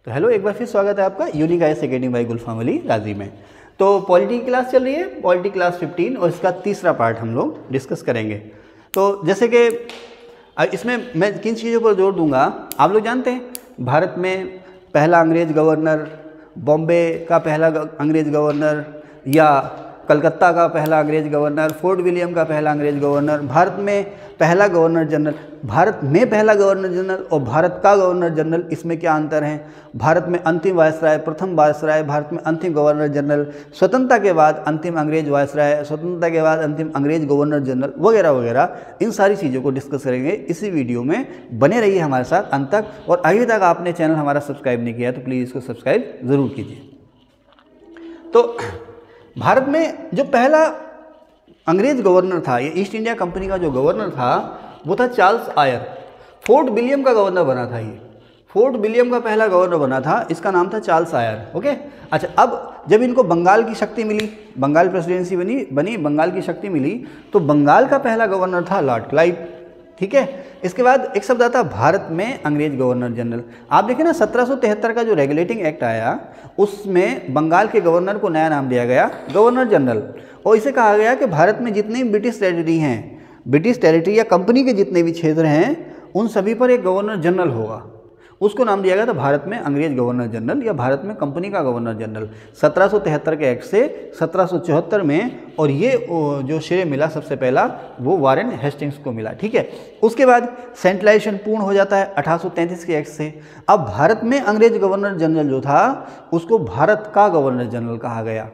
तो हेलो, एक बार फिर स्वागत है आपका यूनिक आईएएस अकेडमी बाय गुलफाम अली गाजी में। तो पॉलिटी की क्लास चल रही है, पॉलिटी क्लास 15, और इसका तीसरा पार्ट हम लोग डिस्कस करेंगे। तो जैसे कि इसमें मैं किन चीज़ों पर जोर दूंगा, आप लोग जानते हैं भारत में पहला अंग्रेज़ गवर्नर, बॉम्बे का पहला अंग्रेज़ गवर्नर, या कलकत्ता का पहला अंग्रेज़ गवर्नर, फोर्ट विलियम का पहला अंग्रेज़ गवर्नर, भारत में पहला गवर्नर जनरल, भारत में पहला गवर्नर जनरल और भारत का गवर्नर जनरल, इसमें क्या अंतर है? भारत में अंतिम वायसराय, प्रथम वायसराय, भारत में अंतिम गवर्नर जनरल, स्वतंत्रता के बाद अंतिम अंग्रेज़ वायसराय, स्वतंत्रता के बाद अंतिम अंग्रेज़ गवर्नर जनरल, वगैरह वगैरह, इन सारी चीज़ों को डिस्कस करेंगे इसी वीडियो में। बने रहिए हमारे साथ अंत तक, और अभी तक आपने चैनल हमारा सब्सक्राइब नहीं किया तो प्लीज़ इसको सब्सक्राइब ज़रूर कीजिए। तो भारत में जो पहला अंग्रेज़ गवर्नर था, ये ईस्ट इंडिया कंपनी का जो गवर्नर था वो था चार्ल्स आयर। फोर्ट विलियम का गवर्नर बना था, ये फोर्ट विलियम का पहला गवर्नर बना था, इसका नाम था चार्ल्स आयर। ओके, अच्छा, अब जब इनको बंगाल की शक्ति मिली, बंगाल प्रेसिडेंसी बनी, बंगाल की शक्ति मिली, तो बंगाल का पहला गवर्नर था लॉर्ड क्लाइव। ठीक है, इसके बाद एक शब्द आता भारत में अंग्रेज गवर्नर जनरल। आप देखें ना, 1773 का जो रेगुलेटिंग एक्ट आया उसमें बंगाल के गवर्नर को नया नाम दिया गया गवर्नर जनरल, और इसे कहा गया कि भारत में जितनी भी ब्रिटिश टेरिटरी हैं, ब्रिटिश टेरिटरी या कंपनी के जितने भी क्षेत्र हैं, उन सभी पर एक गवर्नर जनरल होगा। उसको नाम दिया गया था भारत में अंग्रेज गवर्नर जनरल या भारत में कंपनी का गवर्नर जनरल, 1773 के एक्ट से 1774 में। और ये जो श्रेय मिला सबसे पहला वो वारेन हेस्टिंग्स को मिला। ठीक है, उसके बाद सेंट्रलाइजेशन पूर्ण हो जाता है 1833 के एक्ट से। अब भारत में अंग्रेज गवर्नर जनरल जो था उसको भारत का गवर्नर जनरल कहा गया,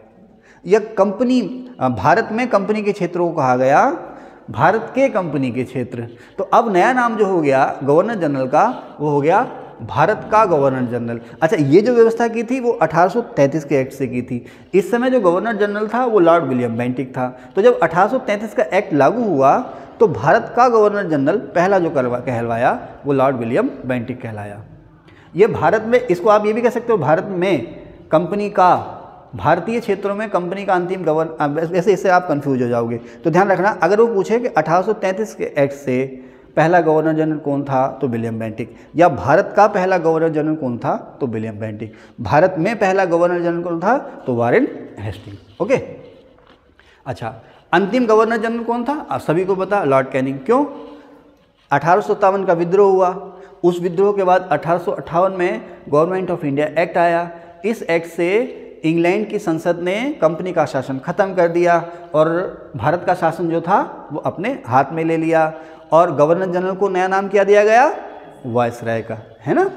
या कंपनी, भारत में कंपनी के क्षेत्रों को कहा गया भारत के कंपनी के क्षेत्र। तो अब नया नाम जो हो गया गवर्नर जनरल का वो हो गया भारत का गवर्नर जनरल। अच्छा, ये जो व्यवस्था की थी वो 1833 के एक्ट से की थी। इस समय जो गवर्नर जनरल था वो लॉर्ड विलियम बेंटिक था। तो जब 1833 का एक्ट लागू हुआ तो भारत का गवर्नर जनरल पहला जो कहलवाया वो लॉर्ड विलियम बेंटिक कहलाया। ये भारत में, इसको आप ये भी कह सकते हो भारत में कंपनी का, भारतीय क्षेत्रों में कंपनी का अंतिम गवर्नर, वैसे इससे आप कंफ्यूज हो जाओगे। तो ध्यान रखना, अगर वो पूछे कि 1833 के एक्ट से पहला गवर्नर जनरल कौन था तो विलियम बेंटिक, या भारत का पहला गवर्नर जनरल कौन था तो विलियम बेंटिक, भारत में पहला गवर्नर जनरल कौन था तो वारेन हेस्टिंग्स। ओके, अच्छा, अंतिम गवर्नर जनरल कौन था आप सभी को पता, लॉर्ड कैनिंग। क्यों? 1857 का विद्रोह हुआ, उस विद्रोह के बाद 1858 में गवर्नमेंट ऑफ इंडिया एक्ट आया। इस एक्ट से इंग्लैंड की संसद ने कंपनी का शासन खत्म कर दिया और भारत का शासन जो था वो अपने हाथ में ले लिया, और गवर्नर जनरल को नया नाम क्या दिया गया? वायसराय का, है ना।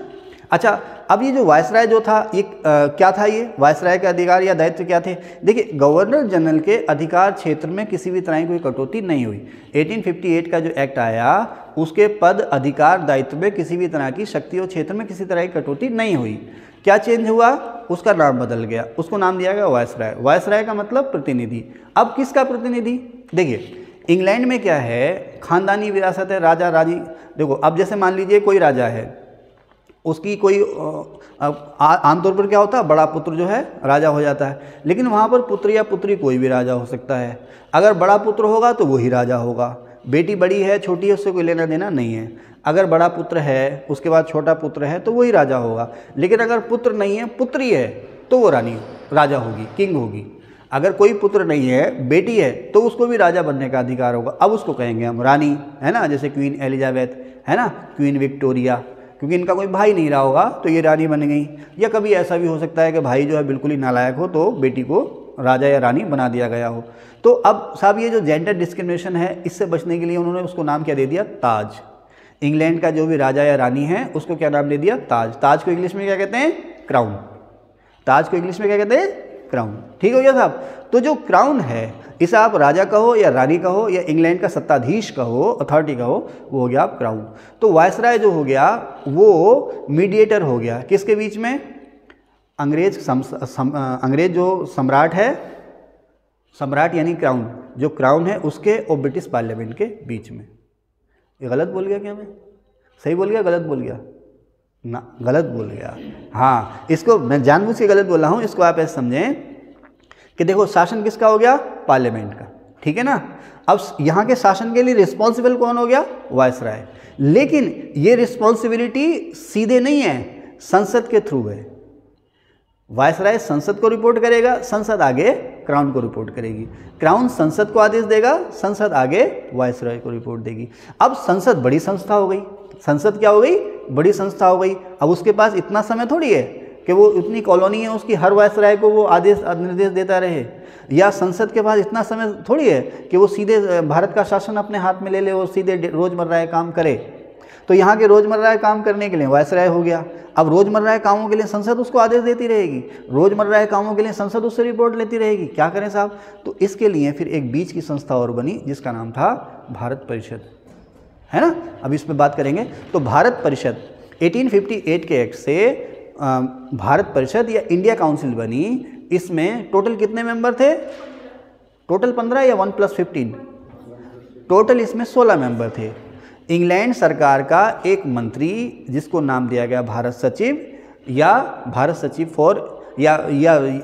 अच्छा, अब ये जो वायसराय जो था ये क्या था? ये वायसराय के अधिकार या दायित्व क्या थे? देखिए, गवर्नर जनरल के अधिकार क्षेत्र में किसी भी तरह की कोई कटौती नहीं हुई। 1858 का जो एक्ट आया उसके पद, अधिकार, दायित्व में किसी भी तरह की शक्ति और क्षेत्र में किसी तरह की कटौती नहीं हुई। क्या चेंज हुआ? उसका नाम बदल गया, उसको नाम दिया गया वायसराय। वायसराय का मतलब प्रतिनिधि। अब किसका प्रतिनिधि? देखिए, इंग्लैंड में क्या है, खानदानी विरासत है, राजा रानी। देखो, अब जैसे मान लीजिए कोई राजा है, उसकी कोई आमतौर पर क्या होता है, बड़ा पुत्र जो है राजा हो जाता है, लेकिन वहाँ पर पुत्र या पुत्री कोई भी राजा हो सकता है। अगर बड़ा पुत्र होगा तो वही राजा होगा, बेटी बड़ी है छोटी है उससे कोई लेना देना नहीं है। अगर बड़ा पुत्र है उसके बाद छोटा पुत्र है तो वही राजा होगा, लेकिन अगर पुत्र नहीं है पुत्री है तो वो रानी राजा होगी, किंग होगी। अगर कोई पुत्र नहीं है, बेटी है, तो उसको भी राजा बनने का अधिकार होगा। अब उसको कहेंगे हम रानी, है ना, जैसे क्वीन एलिजाबेथ, है ना, क्वीन विक्टोरिया, क्योंकि इनका कोई भाई नहीं रहा होगा तो ये रानी बन गई। या कभी ऐसा भी हो सकता है कि भाई जो है बिल्कुल ही नालायक हो तो बेटी को राजा या रानी बना दिया गया हो। तो अब साहब ये जो जेंडर डिस्क्रिमिनेशन है इससे बचने के लिए उन्होंने उसको नाम क्या दे दिया? ताज। इंग्लैंड का जो भी राजा या रानी है उसको क्या नाम दे दिया? ताज। ताज को इंग्लिश में क्या कहते हैं? क्राउन। ताज को इंग्लिश में क्या कहते हैं? क्राउन। ठीक हो गया साहब। तो जो क्राउन है इसे आप राजा कहो या रानी कहो या इंग्लैंड का सत्ताधीश कहो, अथॉरिटी कहो, वो हो गया आप क्राउन। तो वायसराय जो हो गया वो मीडिएटर हो गया किसके बीच में? अंग्रेज जो सम्राट है, सम्राट यानी क्राउन, जो क्राउन है उसके और ब्रिटिश पार्लियामेंट के बीच में। ये गलत बोल गया क्या मैं? सही बोल गया, गलत बोल गया ना? गलत बोल गया। हाँ, इसको मैं जानबूझ के गलत बोला हूँ, इसको आप ऐसे समझें कि देखो शासन किसका हो गया? पार्लियामेंट का। ठीक है ना। अब यहाँ के शासन के लिए रिस्पॉन्सिबल कौन हो गया? वायसराय। लेकिन ये रिस्पॉन्सिबिलिटी सीधे नहीं है, संसद के थ्रू है। वायसराय संसद को रिपोर्ट करेगा, संसद आगे क्राउन को रिपोर्ट करेगी, क्राउन संसद को आदेश देगा, संसद आगे वायसराय को रिपोर्ट देगी। अब संसद बड़ी संस्था हो गई, संसद क्या हो गई, बड़ी संस्था हो गई। अब उसके पास इतना समय थोड़ी है कि वो इतनी कॉलोनी है उसकी, हर वायसराय को वो आदेश निर्देश देता रहे, या संसद के पास इतना समय थोड़ी है कि वो सीधे भारत का शासन अपने हाथ में ले ले और सीधे रोज़मर्रा के काम करे। तो यहाँ के रोज़मर्रा के काम करने के लिए वायसराय हो गया। अब रोज़मर्रा के कामों के लिए संसद उसको आदेश देती रहेगी, रोज़मर्रा के कामों के लिए संसद उससे रिपोर्ट लेती रहेगी। क्या करें साहब, तो इसके लिए फिर एक बीच की संस्था और बनी जिसका नाम था भारत परिषद, है ना। अब इस पर बात करेंगे। तो भारत परिषद 1858 के एक्ट से भारत परिषद या इंडिया काउंसिल बनी। इसमें टोटल कितने मेंबर थे, टोटल 15 या 1 + 15, टोटल इसमें 16 मेंबर थे। इंग्लैंड सरकार का एक मंत्री जिसको नाम दिया गया भारत सचिव या भारत सचिव फॉर या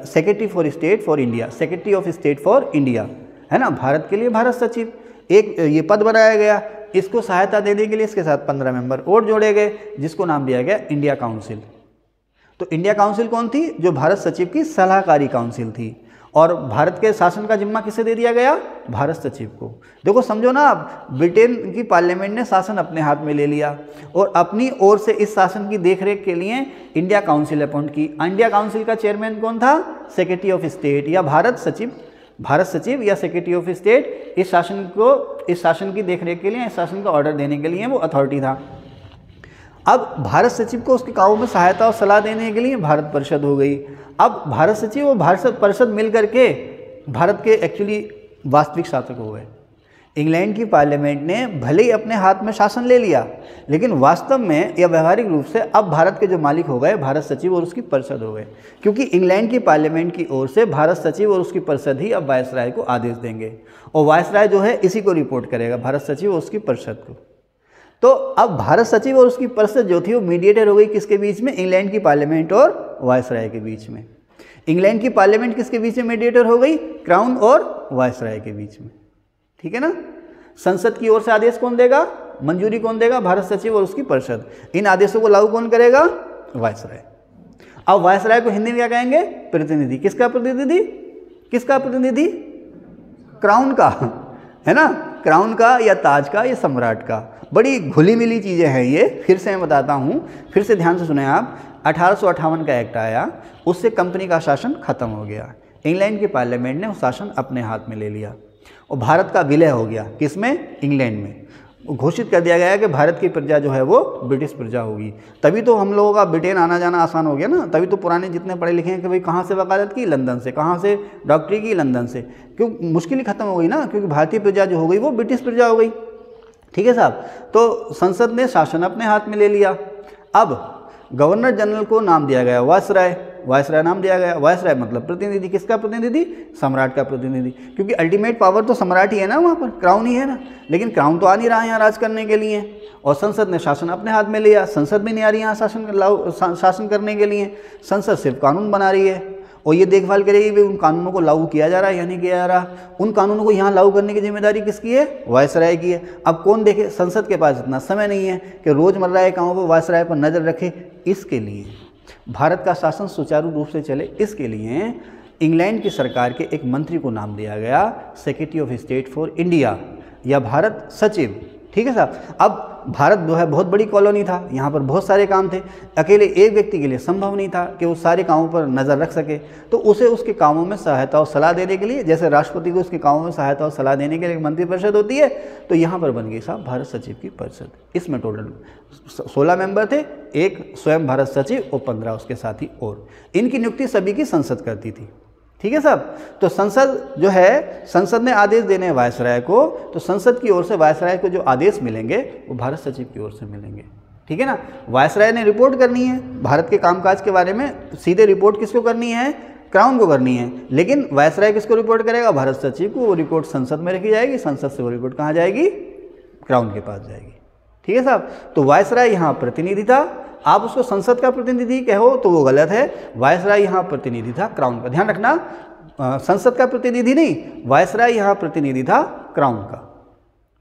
secretary for state for India, secretary of state for India, है ना, भारत के लिए भारत सचिव, एक ये पद बनाया गया। इसको सहायता देने के लिए इसके साथ 15 मेंबर और जोड़े गए जिसको नाम दिया गया इंडिया काउंसिल। तो इंडिया काउंसिल कौन थी, जो भारत सचिव की सलाहकारी काउंसिल थी। और भारत के शासन का जिम्मा किसे दे दिया गया, भारत सचिव को। देखो समझो ना, आप ब्रिटेन की पार्लियामेंट ने शासन अपने हाथ में ले लिया और अपनी ओर से इस शासन की देखरेख के लिए इंडिया काउंसिल अपॉइंट की। इंडिया काउंसिल का चेयरमैन कौन था, सेक्रेटरी ऑफ स्टेट या भारत सचिव या सेक्रेटरी ऑफ स्टेट। इस शासन की देखरेख के लिए, इस शासन का ऑर्डर देने के लिए वो अथॉरिटी था। अब भारत सचिव को उसके कामों में सहायता और सलाह देने के लिए भारत परिषद हो गई। अब भारत सचिव और भारत परिषद मिल करके भारत के एक्चुअली वास्तविक शासक हो गए। इंग्लैंड की पार्लियामेंट ने भले ही अपने हाथ में शासन ले लिया, लेकिन वास्तव में या व्यवहारिक रूप से अब भारत के जो मालिक हो गए भारत सचिव और उसकी परिषद हो गए, क्योंकि इंग्लैंड की पार्लियामेंट की ओर से भारत सचिव और उसकी परिषद ही अब वायसराय को आदेश देंगे और वायसराय जो है इसी को रिपोर्ट करेगा, भारत सचिव और उसकी परिषद को। तो अब भारत सचिव और उसकी परिषद जो थी वो मीडिएटर हो गई किसके बीच में, इंग्लैंड की पार्लियामेंट और वायसराय के बीच में। इंग्लैंड की पार्लियामेंट किसके बीच में मीडिएटर हो गई, क्राउन और वायसराय के बीच में, ठीक है ना। संसद की ओर से आदेश कौन देगा, मंजूरी कौन देगा, भारत सचिव और उसकी परिषद। इन आदेशों को लागू कौन करेगा, वायसराय। अब वायसराय को हिंदी में क्या कहेंगे, प्रतिनिधि। किसका प्रतिनिधि, किसका प्रतिनिधि, क्राउन का, है ना, क्राउन का या ताज का या सम्राट का। बड़ी घुली मिली चीज़ें हैं ये, फिर से मैं बताता हूँ, फिर से ध्यान से सुने आप। 1858 का एक्ट आया, उससे कंपनी का शासन खत्म हो गया। इंग्लैंड की पार्लियामेंट ने उस शासन अपने हाथ में ले लिया और भारत का विलय हो गया, किसमें, इंग्लैंड में। घोषित कर दिया गया कि भारत की प्रजा जो है वो ब्रिटिश प्रजा होगी। तभी तो हम लोगों का ब्रिटेन आना जाना आसान हो गया ना। तभी तो पुराने जितने पढ़े लिखे हैं कि भाई कहाँ से वकालत की, लंदन से, कहाँ से डॉक्टरी की, लंदन से। क्यों, मुश्किल ही खत्म हो गई ना, क्योंकि भारतीय प्रजा जो हो गई वो ब्रिटिश प्रजा हो गई, ठीक है साहब। तो संसद ने शासन अपने हाथ में ले लिया। अब गवर्नर जनरल को नाम दिया गया वायसराय, वायसराय नाम दिया गया। वायसराय मतलब प्रतिनिधि, किसका प्रतिनिधि, सम्राट का प्रतिनिधि, क्योंकि अल्टीमेट पावर तो सम्राट ही है ना, वहाँ पर क्राउन ही है ना। लेकिन क्राउन तो आ नहीं रहा है यहाँ राज करने के लिए, और संसद ने शासन अपने हाथ में लिया। संसद भी नहीं आ रही यहाँ शासन करने के लिए, संसद सिर्फ कानून बना रही है और ये देखभाल करेगी कि उन कानूनों को लागू किया जा रहा है या नहीं किया जा रहा। उन कानूनों को यहाँ लागू करने की जिम्मेदारी किसकी है, वायसराय की है। अब कौन देखे, संसद के पास इतना समय नहीं है कि रोज़मर्रा के कामों पर वायसराय पर नज़र रखे। इसके लिए भारत का शासन सुचारू रूप से चले, इसके लिए इंग्लैंड की सरकार के एक मंत्री को नाम दिया गया secretary of state for India या भारत सचिव, ठीक है साहब। अब भारत जो है बहुत बड़ी कॉलोनी था, यहाँ पर बहुत सारे काम थे, अकेले एक व्यक्ति के लिए संभव नहीं था कि वो सारे कामों पर नज़र रख सके। तो उसे उसके कामों में सहायता और सलाह देने के लिए, जैसे राष्ट्रपति को उसके कामों में सहायता और सलाह देने के लिए मंत्रिपरिषद होती है, तो यहाँ पर बन गई साहब भारत सचिव की परिषद। इसमें टोटल 16 मेंबर थे, एक स्वयं भारत सचिव और 15 उसके साथी और। इनकी नियुक्ति सभी की संसद करती थी, ठीक है साहब। तो संसद जो है, संसद ने आदेश देने वायसराय को, तो संसद की ओर से वायसराय को जो आदेश मिलेंगे वो भारत सचिव की ओर से मिलेंगे, ठीक है ना। वायसराय ने रिपोर्ट करनी है भारत के कामकाज के बारे में, सीधे रिपोर्ट किसको करनी है, क्राउन को करनी है। लेकिन वायसराय किसको रिपोर्ट करेगा, भारत सचिव को। वो रिपोर्ट संसद में रखी जाएगी, संसद से वो रिपोर्ट कहाँ जाएगी, क्राउन के पास जाएगी, ठीक है साहब। तो वायसराय यहाँ प्रतिनिधि था। आप उसको संसद का प्रतिनिधि कहो तो वो गलत है, वायसराय यहाँ प्रतिनिधि था क्राउन का। ध्यान रखना, संसद का प्रतिनिधि नहीं, वायसराय यहाँ प्रतिनिधि था क्राउन का,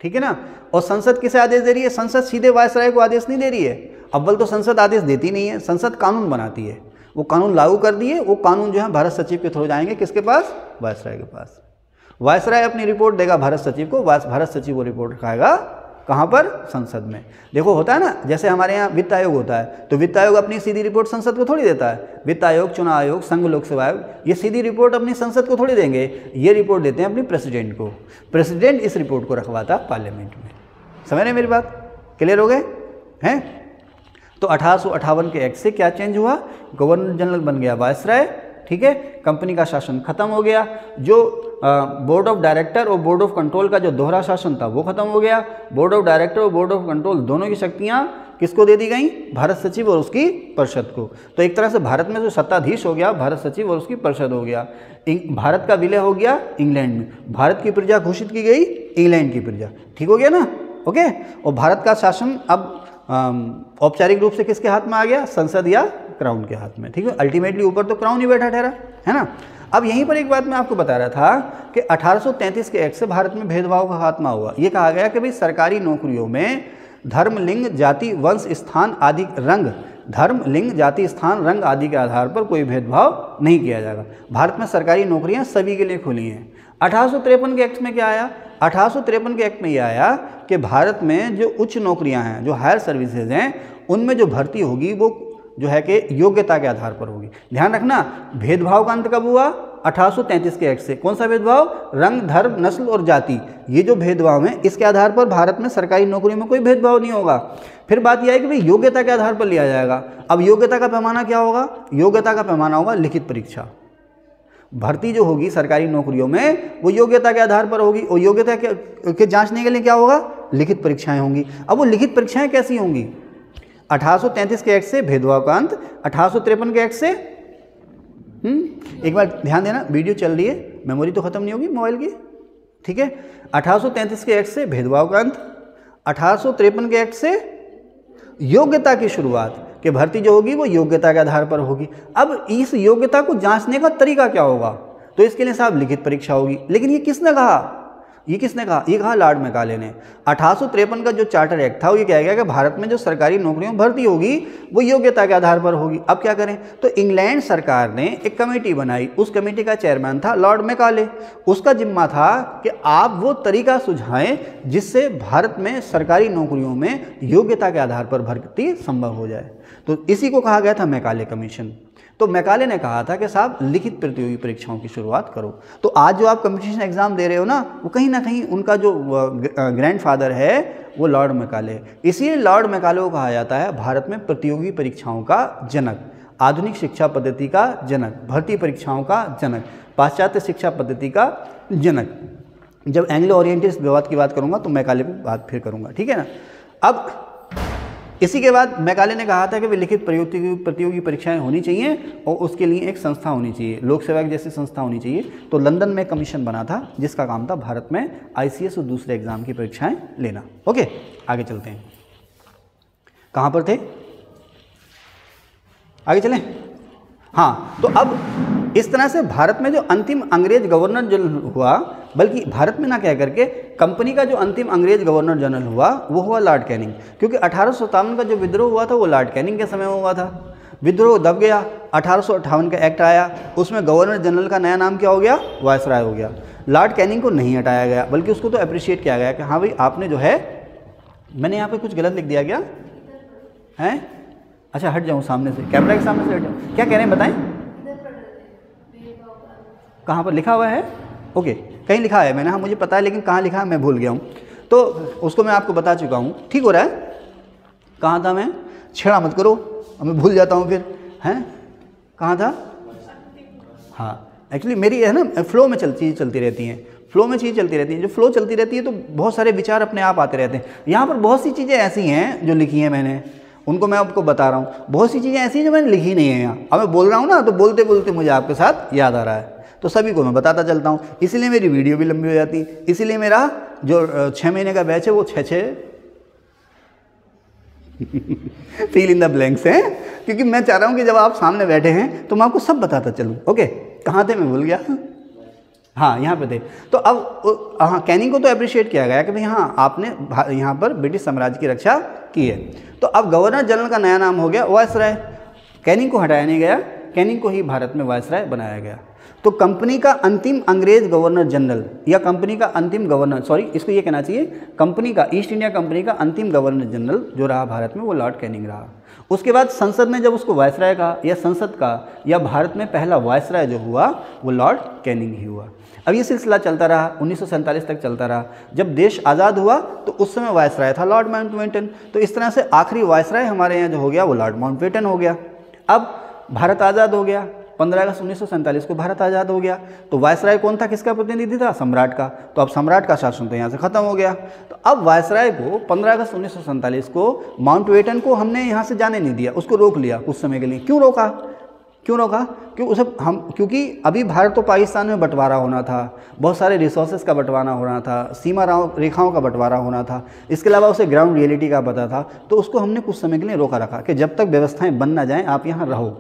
ठीक है ना। और संसद किसे आदेश दे रही है, संसद सीधे वायसराय को आदेश नहीं दे रही है। अव्वल तो संसद आदेश देती नहीं है, संसद कानून बनाती है, वो कानून लागू कर दिए, वो कानून जो है भारत सचिव के थ्रू जाएंगे किसके पास, वायसराय के पास। वायसराय अपनी रिपोर्ट देगा भारत सचिव को, भारत सचिव वो रिपोर्ट रखाएगा कहाँ पर, संसद में। देखो होता है ना, जैसे हमारे यहाँ वित्त आयोग होता है, तो वित्त आयोग अपनी सीधी रिपोर्ट संसद को थोड़ी देता है। वित्त आयोग, चुनाव आयोग, संघ लोक सेवा आयोग, ये सीधी रिपोर्ट अपनी संसद को थोड़ी देंगे, ये रिपोर्ट देते हैं अपनी प्रेसिडेंट को। प्रेसिडेंट इस रिपोर्ट को रखवाता पार्लियामेंट में। समझ रहे मेरी बात, क्लियर हो गए हैं। तो 1858 के एक्ट से क्या चेंज हुआ, गवर्नर जनरल बन गया वायसराय, ठीक है, कंपनी का शासन खत्म हो गया। जो बोर्ड ऑफ डायरेक्टर और बोर्ड ऑफ कंट्रोल का जो दोहरा शासन था वो खत्म हो गया। बोर्ड ऑफ डायरेक्टर और बोर्ड ऑफ कंट्रोल दोनों की शक्तियां किसको दे दी गई, भारत सचिव और उसकी परिषद को। तो एक तरह से भारत में जो सत्ताधीश हो गया भारत सचिव और उसकी परिषद हो गया। भारत का विलय हो गया इंग्लैंड में, भारत की प्रजा घोषित की गई इंग्लैंड की प्रजा, ठीक हो गया ना, ओके। और भारत का शासन अब औपचारिक रूप से किसके हाथ में आ गया, संसद या क्राउन के हाथ में, ठीक है। अल्टीमेटली ऊपर तो क्राउन ही बैठा ठहरा, है ना। अब यहीं पर एक बात मैं आपको बता रहा था कि 1833 के एक्ट से भारत में भेदभाव का खात्मा हुआ। ये कहा गया कि भाई सरकारी नौकरियों में धर्म, लिंग, जाति, वंश, स्थान आदि रंग, धर्म, लिंग, जाति, स्थान, रंग आदि के आधार पर कोई भेदभाव नहीं किया जाएगा। भारत में सरकारी नौकरियां सभी के लिए खुली हैं। 1853 के एक्ट में क्या आया, 1853 के एक्ट में ये आया कि भारत में जो उच्च नौकरियां हैं, जो हायर सर्विसेज हैं, उनमें जो भर्ती होगी वो जो है कि योग्यता के आधार पर होगी। ध्यान रखना, भेदभाव का अंत कब हुआ, 1833 के एक्ट से। कौन सा भेदभाव, रंग, धर्म, नस्ल और जाति, ये जो भेदभाव है इसके आधार पर भारत में सरकारी नौकरियों में कोई भेदभाव नहीं होगा। फिर बात यह है कि भाई योग्यता के आधार पर लिया जाएगा। अब योग्यता का पैमाना क्या होगा, योग्यता का पैमाना होगा लिखित परीक्षा। भर्ती जो होगी सरकारी नौकरियों में वो योग्यता के आधार पर होगी, और योग्यता के जांचने के लिए क्या होगा, लिखित परीक्षाएं होंगी। अब वो लिखित परीक्षाएं कैसी होंगी, 1833 के एक्ट से भेदभाव का अंत, 1853 के एक्ट से एक बार ध्यान देना, वीडियो चल रही है, मेमोरी तो खत्म नहीं होगी मोबाइल की, ठीक है। 1833 के एक्ट से भेदभाव का अंत, 1853 के एक्ट से योग्यता की शुरुआत, कि भर्ती जो होगी वो योग्यता के आधार पर होगी। अब इस योग्यता को जांचने का तरीका क्या होगा, तो इसके लिए साहब लिखित परीक्षा होगी। लेकिन ये किसने कहा, ये किसने कहा, ये कहा लॉर्ड मैकाले ने। 1853 का जो चार्टर एक्ट था वो ये कहा गया कि भारत में जो सरकारी नौकरियों में भर्ती होगी वो योग्यता के आधार पर होगी। अब क्या करें, तो इंग्लैंड सरकार ने एक कमेटी बनाई, उस कमेटी का चेयरमैन था लॉर्ड मैकाले। उसका जिम्मा था कि आप वो तरीका सुझाएं जिससे भारत में सरकारी नौकरियों में योग्यता के आधार पर भर्ती संभव हो जाए। तो इसी को कहा गया था मैकाले कमीशन। तो मैकाले ने कहा था कि साहब लिखित प्रतियोगी परीक्षाओं की शुरुआत करो। तो आज जो आप कंपटीशन एग्जाम दे रहे हो ना, वो कहीं ना कहीं उनका जो ग्रैंडफादर है वो लॉर्ड मैकाले। इसीलिए लॉर्ड मैकाले को कहा जाता है भारत में प्रतियोगी परीक्षाओं का जनक, आधुनिक शिक्षा पद्धति का जनक, भर्ती परीक्षाओं का जनक, पाश्चात्य शिक्षा पद्धति का जनक। जब एंग्लो ओरिएंटलिस्ट विवाद की बात करूँगा तो मैकाले की बात फिर करूँगा, ठीक है ना। अब इसी के बाद मैकाले ने कहा था कि वे लिखित प्रतियोगी परीक्षाएं होनी चाहिए और उसके लिए एक संस्था होनी चाहिए, लोक सेवा जैसी संस्था होनी चाहिए। तो लंदन में कमीशन बना था जिसका काम था भारत में आईसीएस और दूसरे एग्जाम की परीक्षाएं लेना। ओके, आगे चलते हैं। कहाँ पर थे, आगे चलें। हाँ, तो अब इस तरह से भारत में जो अंतिम अंग्रेज गवर्नर जनरल हुआ, बल्कि भारत में ना कह करके कंपनी का जो अंतिम अंग्रेज गवर्नर जनरल हुआ वो हुआ लॉर्ड कैनिंग। क्योंकि 1857 का जो विद्रोह हुआ था वो लॉर्ड कैनिंग के समय हुआ था। विद्रोह दब गया, 1858 का एक्ट आया, उसमें गवर्नर जनरल का नया नाम क्या हो गया, वायसराय हो गया। लॉर्ड कैनिंग को नहीं हटाया गया, बल्कि उसको तो अप्रिशिएट किया गया कि हाँ भाई आपने जो है, मैंने यहाँ पर कुछ गलत लिख दिया क्या है, अच्छा हट जाऊँ सामने से, कैमरा के सामने से हट जाऊँ, क्या कह रहे हैं बताएं, कहाँ पर लिखा हुआ है, ओके कहीं लिखा है मैंने, हाँ मुझे पता है, लेकिन कहाँ लिखा है मैं भूल गया हूँ, तो उसको मैं आपको बता चुका हूँ, ठीक हो रहा है। कहाँ था मैं, छेड़ा मत करो, मैं भूल जाता हूँ फिर, हैं कहाँ था, हाँ एक्चुअली मेरी है ना फ्लो में चीज़ चलती रहती हैं, फ्लो में चीज़ चलती रहती है, जो फ्लो चलती रहती है तो बहुत सारे विचार अपने आप आते रहते हैं। यहाँ पर बहुत सी चीज़ें ऐसी हैं जो लिखी हैं मैंने, उनको मैं आपको बता रहा हूँ। बहुत सी चीज़ें ऐसी हैं जो मैंने लिखी नहीं है यहाँ, अब मैं बोल रहा हूँ ना, तो बोलते बोलते मुझे आपके साथ याद आ रहा है, तो सभी को मैं बताता चलता हूँ, इसीलिए मेरी वीडियो भी लंबी हो जाती है। इसीलिए मेरा जो 6 महीने का बैच है वो 6 फिल इन द ब्लैंक्स है, क्योंकि मैं चाह रहा हूँ कि जब आप सामने बैठे हैं तो मैं आपको सब बताता चलूँ। ओके, कहाँ थे, मैं भूल गया, हाँ यहाँ पे थे। तो अब हाँ कैनिंग को तो अप्रिशिएट किया गया कि भाई हाँ आपने यहाँ पर ब्रिटिश साम्राज्य की रक्षा की है। तो अब गवर्नर जनरल का नया नाम हो गया वायसराय। कैनिंग को हटाया नहीं गया, कैनिंग को ही भारत में वायसराय बनाया गया। तो कंपनी का अंतिम अंग्रेज गवर्नर जनरल या कंपनी का अंतिम गवर्नर, सॉरी इसको ये कहना चाहिए, कंपनी का, ईस्ट इंडिया कंपनी का अंतिम गवर्नर जनरल जो रहा भारत में वो लॉर्ड कैनिंग रहा। उसके बाद संसद ने जब उसको वायसराय का या संसद का या भारत में पहला वायसराय जो हुआ वो लॉर्ड कैनिंग ही हुआ। अब ये सिलसिला चलता रहा, 1947 तक चलता रहा। जब देश आज़ाद हुआ तो उस समय वायसराय था लॉर्ड माउंटबेटन। तो इस तरह से आखिरी वायसराय हमारे यहाँ जो हो गया वो लॉर्ड माउंटबेटन हो गया। अब भारत आज़ाद हो गया, 15 अगस्त 1947 को भारत आज़ाद हो गया। तो वायसराय कौन था, किसका प्रतिनिधि था, सम्राट का। तो अब सम्राट का शासन तो यहाँ से ख़त्म हो गया। तो अब वायसराय को 15 अगस्त 1947 को माउंटबेटन को हमने यहाँ से जाने नहीं दिया, उसको रोक लिया कुछ समय के लिए। क्यों रोका, क्योंकि अभी भारत तो पाकिस्तान में बंटवारा होना था, बहुत सारे रिसोर्सेज का बंटवारा होना था, सीमा रेखाओं का बंटवारा होना था, इसके अलावा उसे ग्राउंड रियलिटी का पता था। तो उसको हमने कुछ समय के लिए रोका रखा कि जब तक व्यवस्थाएं बन ना जाएं आप यहाँ रहो।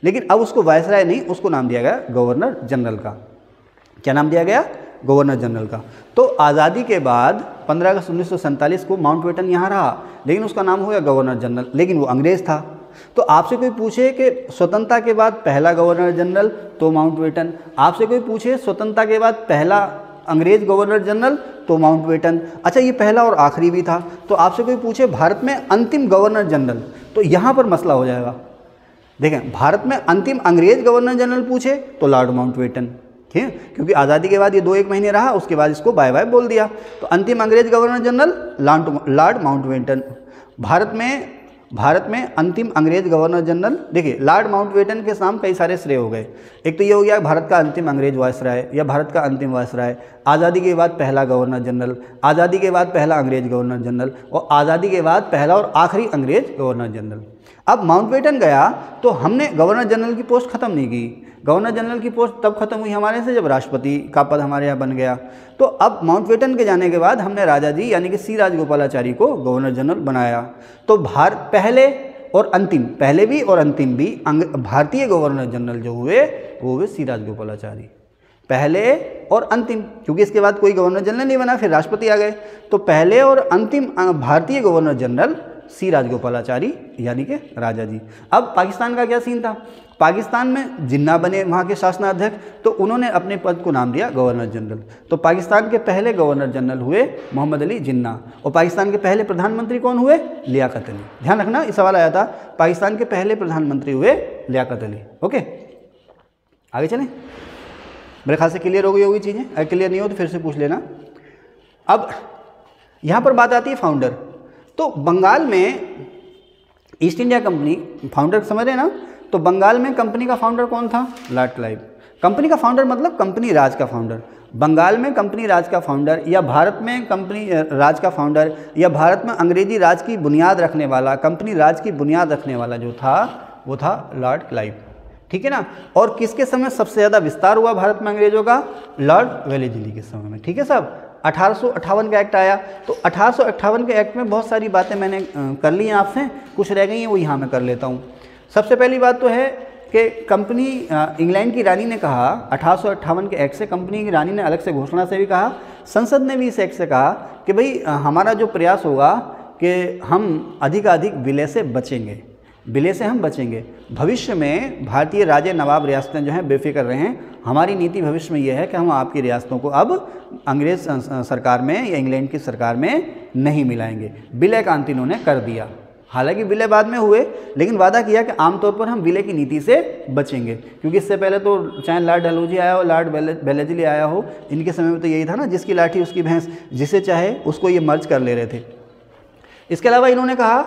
लेकिन अब उसको वायसराय नहीं, उसको नाम दिया गया गवर्नर जनरल का। क्या नाम दिया गया, गवर्नर जनरल का। तो आज़ादी के बाद 15 अगस्त 1947 को माउंटबेटन यहाँ रहा, लेकिन उसका नाम हो गया गवर्नर जनरल, लेकिन वो अंग्रेज़ था। तो आपसे कोई पूछे कि स्वतंत्रता के बाद पहला गवर्नर जनरल तो माउंटबेटन, आपसे कोई पूछे स्वतंत्रता के बाद पहला अंग्रेज गवर्नर जनरल तो माउंटबेटन, अच्छा ये पहला और आखिरी भी था। तो आपसे कोई पूछे भारत में अंतिम गवर्नर जनरल, तो यहाँ पर मसला हो जाएगा। देखें, भारत में अंतिम अंग्रेज गवर्नर जनरल पूछे तो लॉर्ड माउंटबेटन, ठीक है, क्योंकि आज़ादी के बाद ये 2-1 महीने रहा, उसके बाद इसको बाय बाय बोल दिया। तो अंतिम अंग्रेज governor general Lord Mountbatten. Bharat में अंतिम अंग्रेज गवर्नर जनरल, देखिए लॉर्ड माउंटबेटन के नाम कई सारे श्रेय हो गए। एक तो ये हो गया भारत का अंतिम अंग्रेज वायसराय या भारत का अंतिम वायसराय, आज़ादी के बाद पहला गवर्नर जनरल, आज़ादी के बाद पहला अंग्रेज गवर्नर जनरल, और आज़ादी के बाद पहला और आखिरी अंग्रेज गवर्नर जनरल। अब माउंटबेटन गया तो हमने गवर्नर जनरल की पोस्ट खत्म नहीं की। गवर्नर जनरल की पोस्ट तब खत्म हुई हमारे से जब राष्ट्रपति का पद हमारे यहाँ बन गया। तो अब माउंटबेटन के जाने के बाद हमने राजा जी यानी कि सी राजगोपालाचारी को गवर्नर जनरल बनाया। तो पहले और अंतिम, पहले भी और अंतिम भी भारतीय गवर्नर जनरल जो हुए वो हुए सी राजगोपालाचारी, पहले और अंतिम, क्योंकि इसके बाद कोई गवर्नर जनरल नहीं बना, फिर राष्ट्रपति आ गए। तो पहले और अंतिम भारतीय गवर्नर जनरल सी राजगोपालाचारी यानी कि राजा जी। अब पाकिस्तान का क्या सीन था, पाकिस्तान में जिन्ना बने वहाँ के शासनाध्यक्ष, तो उन्होंने अपने पद को नाम दिया गवर्नर जनरल। तो पाकिस्तान के पहले गवर्नर जनरल हुए मोहम्मद अली जिन्ना, और पाकिस्तान के पहले प्रधानमंत्री कौन हुए, लियाकत अली। ध्यान रखना, इस सवाल आया था, पाकिस्तान के पहले प्रधानमंत्री हुए लियाकत अली। ओके, आगे चलें। मेरे ख्याल से क्लियर हो गई होगी चीज़ें, अगर क्लियर नहीं हो तो फिर से पूछ लेना। अब यहाँ पर बात आती है फाउंडर। तो बंगाल में ईस्ट इंडिया कंपनी फाउंडर समझ रहे ना, तो बंगाल में कंपनी का फाउंडर कौन था, लॉर्ड क्लाइव। कंपनी का फाउंडर मतलब कंपनी राज का फाउंडर। बंगाल में कंपनी राज का फाउंडर या भारत में कंपनी राज का फाउंडर या भारत में अंग्रेजी राज की बुनियाद रखने वाला, कंपनी राज की बुनियाद रखने वाला जो था वो था लॉर्ड क्लाइव, ठीक है ना। और किसके समय सबसे ज़्यादा विस्तार हुआ भारत में अंग्रेजों का, लॉर्ड वेलेस्ली के समय में, ठीक है साहब। 1858 का एक्ट आया, तो 1858 के एक्ट में बहुत सारी बातें मैंने कर ली हैं आपसे, कुछ रह गई हैं वो यहाँ मैं कर लेता हूँ। सबसे पहली बात तो है कि कंपनी इंग्लैंड की रानी ने कहा, 1858 के एक्ट से कंपनी की रानी ने अलग से घोषणा से भी कहा, संसद ने भी इस एक्ट से कहा कि भाई हमारा जो प्रयास होगा कि हम अधिकाधिक विलय से बचेंगे, विलय से हम बचेंगे। भविष्य में भारतीय राज्य नवाब रियासतें जो हैं बेफिक्र रहें, हमारी नीति भविष्य में यह है कि हम आपकी रियासतों को अब अंग्रेज सरकार में या इंग्लैंड की सरकार में नहीं मिलाएंगे। विलय का अंत इन्होंने कर दिया। हालांकि विलय बाद में हुए, लेकिन वादा किया कि आमतौर पर हम विलय की नीति से बचेंगे, क्योंकि इससे पहले तो चाहे लॉर्ड डलहौजी आया हो, लॉर्ड वेलेस्ली आया हो, इनके समय में तो यही था ना, जिसकी लाठी उसकी भैंस, जिसे चाहे उसको ये मर्ज कर ले रहे थे। इसके अलावा इन्होंने कहा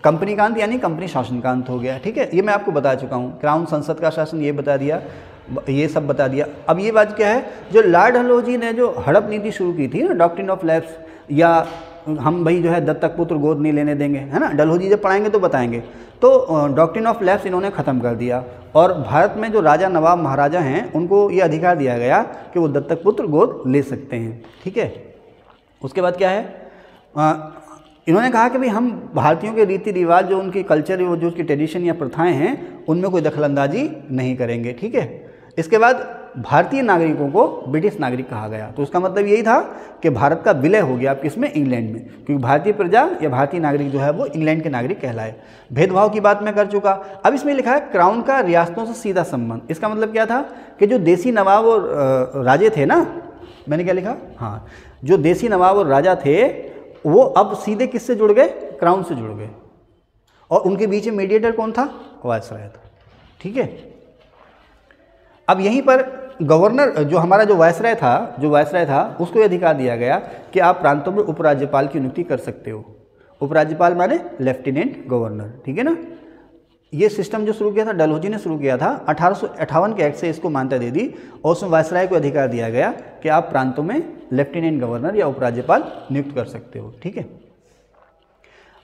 कंपनी का अंत यानी कंपनी शासन का अंत हो गया, ठीक है। ये मैं आपको बता चुका हूँ, क्राउन संसद का शासन ये बता दिया, ये सब बता दिया। अब ये बात क्या है, जो लॉर्ड डलहौजी ने जो हड़प नीति शुरू की थी ना, डॉक्ट्रिन ऑफ लैप्स, या हम भाई जो है दत्तक पुत्र गोद नहीं लेने देंगे, है ना, डलहौजी जब पढ़ाएंगे तो बताएंगे। तो डॉक्ट्रिन ऑफ लैप्स इन्होंने ख़त्म कर दिया, और भारत में जो राजा नवाब महाराजा हैं उनको ये अधिकार दिया गया कि वो दत्तक पुत्र गोद ले सकते हैं, ठीक है। उसके बाद क्या है, इन्होंने कहा कि भाई हम भारतीयों के रीति रिवाज, जो उनकी कल्चर, जो उसकी ट्रेडिशन या प्रथाएं हैं, उनमें कोई दखलंदाजी नहीं करेंगे, ठीक है। इसके बाद भारतीय नागरिकों को ब्रिटिश नागरिक कहा गया। तो उसका मतलब यही था कि भारत का विलय हो गया अब किसमें, इंग्लैंड में, क्योंकि भारतीय प्रजा या भारतीय नागरिक जो है वो इंग्लैंड के नागरिक कहलाए। भेदभाव की बात मैं कर चुका। अब इसमें लिखा है क्राउन का रियासतों से सीधा संबंध। इसका मतलब क्या था कि जो देसी नवाब और राजे थे ना, मैंने क्या लिखा, हाँ, जो देसी नवाब और राजा थे वो अब सीधे किससे जुड़ गए, क्राउन से जुड़ गए, और उनके बीच में मीडिएटर कौन था, वायसराय था। ठीक है, अब यहीं पर गवर्नर जो हमारा जो वायसराय था उसको अधिकार दिया गया कि आप प्रांतों में उपराज्यपाल की नियुक्ति कर सकते हो। उपराज्यपाल माने लेफ्टिनेंट गवर्नर। ठीक है ना, ये सिस्टम जो शुरू किया था डलहौजी ने शुरू किया था, 1858 के एक्ट से इसको मान्यता दे दी और उसमें वायसराय को अधिकार दिया गया कि आप प्रांतों में लेफ्टिनेंट गवर्नर या उपराज्यपाल नियुक्त कर सकते हो। ठीक है,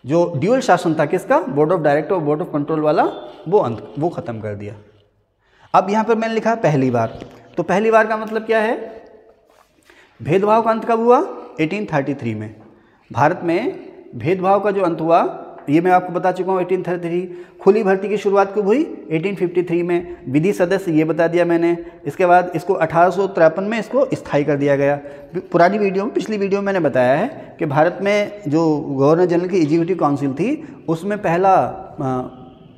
जो ड्यूअल शासन था किसका, बोर्ड ऑफ डायरेक्टर और बोर्ड ऑफ कंट्रोल वाला, वो खत्म कर दिया। अब यहाँ पर मैंने लिखा पहली बार, तो पहली बार का मतलब क्या है, भेदभाव का अंत कब हुआ, 1833 में। भारत में भेदभाव का जो अंत हुआ ये मैं आपको बता चुका हूँ 1833। खुली भर्ती की शुरुआत कब हुई, 1853 में। विधि सदस्य ये बता दिया मैंने। इसके बाद इसको 1853 में इसको स्थायी कर दिया गया। पुरानी वीडियो में, पिछली वीडियो में मैंने बताया है कि भारत में जो गवर्नर जनरल की एग्जीक्यूटिव काउंसिल थी उसमें पहला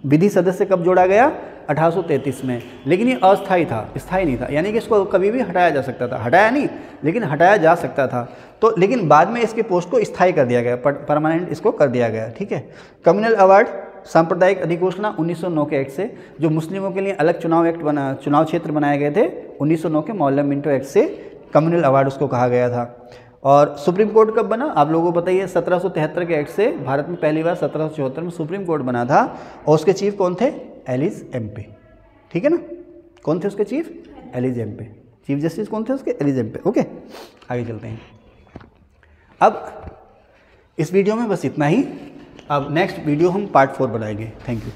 विधि सदस्य कब जोड़ा गया, 1833 में। लेकिन ये अस्थायी था, स्थायी नहीं था, यानी कि इसको कभी भी हटाया जा सकता था, हटाया नहीं लेकिन हटाया जा सकता था। तो लेकिन बाद में इसके पोस्ट को स्थायी कर दिया गया, परमानेंट इसको कर दिया गया। ठीक है, कम्युनल अवार्ड, सांप्रदायिक अधिघोषणा 1909 के एक्ट से, जो मुस्लिमों के लिए अलग चुनाव क्षेत्र बनाए गए थे 1909 के मोहल्ला मिंटो एक्ट से, कम्युनल अवार्ड उसको कहा गया था। और सुप्रीम कोर्ट कब बना, आप लोगों को पता ही है, 1773 के एक्ट से भारत में पहली बार 1774 में सुप्रीम कोर्ट बना था और उसके चीफ कौन थे, एलिस एम्पे। ठीक है ना, कौन थे उसके चीफ, एलिस एम्पे। चीफ जस्टिस कौन थे उसके, एलिस एम्पे। ओके, आगे चलते हैं। अब इस वीडियो में बस इतना ही। अब नेक्स्ट वीडियो हम पार्ट 4 बनाएंगे। Thank you.